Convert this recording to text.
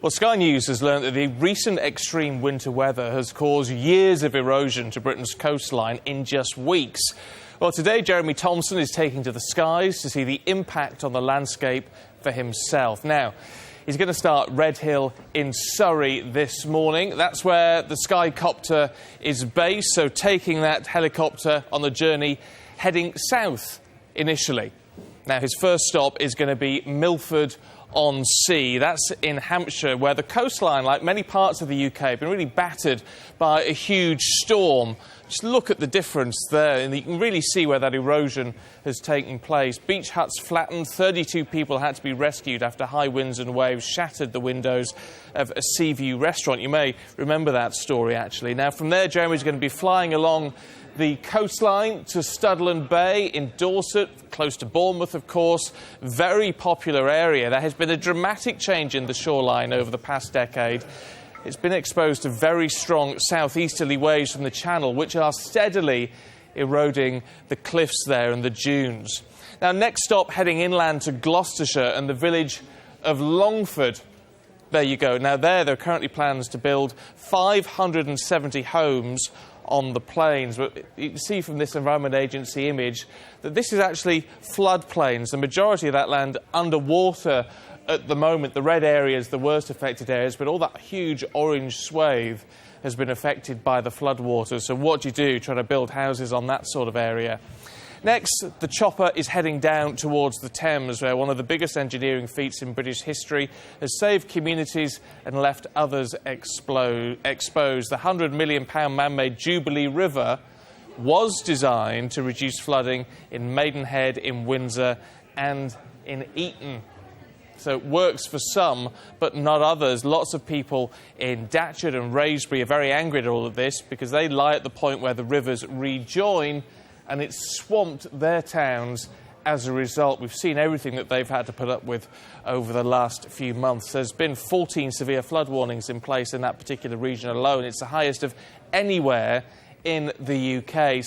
Well, Sky News has learned that the recent extreme winter weather has caused years of erosion to Britain's coastline in just weeks. Well, today Jeremy Thompson is taking to the skies to see the impact on the landscape for himself. Now, he's going to start Redhill in Surrey this morning. That's where the Skycopter is based, so taking that helicopter on the journey heading south initially. Now, his first stop is going to be Milford-on-Sea. That's in Hampshire, where the coastline, like many parts of the UK, have been really battered by a huge storm. Just look at the difference there, and you can really see where that erosion has taken place. Beach huts flattened, 32 people had to be rescued after high winds and waves shattered the windows of a Seaview restaurant. You may remember that story, actually. Now, from there, Jeremy's going to be flying along the coastline to Studland Bay in Dorset, close to Bournemouth, of course. Very popular area. There has been a dramatic change in the shoreline over the past decade. It's been exposed to very strong southeasterly waves from the Channel, which are steadily eroding the cliffs there and the dunes. Now, next stop, heading inland to Gloucestershire and the village of Longford. There you go. Now, there are currently plans to build 570 homes on the plains. But you can see from this Environment Agency image that this is actually floodplains. The majority of that land underwater at the moment. The red areas, the worst affected areas, but all that huge orange swathe has been affected by the floodwaters. So what do? Try to build houses on that sort of area. Next, the chopper is heading down towards the Thames, where one of the biggest engineering feats in British history has saved communities and left others exposed. The £100 million man-made Jubilee River was designed to reduce flooding in Maidenhead, in Windsor and in Eton. So it works for some, but not others. Lots of people in Datchet and Wraysbury are very angry at all of this because they lie at the point where the rivers rejoin, and it's swamped their towns as a result. We've seen everything that they've had to put up with over the last few months. There's been 14 severe flood warnings in place in that particular region alone. It's the highest of anywhere in the UK.